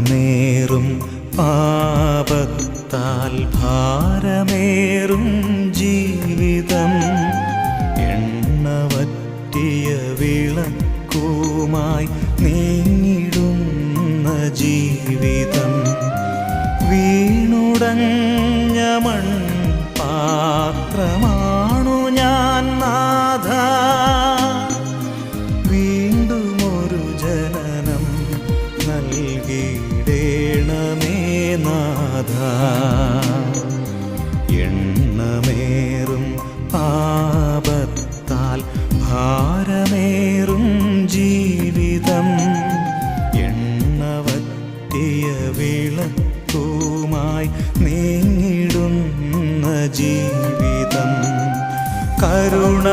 എണ്ണമേറും പാപത്താൽ ഭാരമേറും ജീവിതം എണ്ണവറ്റിയ വിളക്കുമായി നീങ്ങിടുന്ന ജീവിതം വീണുടഞ്ഞ മൺപാത്രമാണു ഞാൻ നാഥ വീണ്ടുമൊരു ജനനം നൽകിയിടേണമേ നാഥ എണ്ണമേറും പാപത്താൽ ഭാരമേറും ജീവിതം എണ്ണവറ്റിയ വിളക്കുമായി നീങ്ങിടുന്ന ജീവിതം കരുണ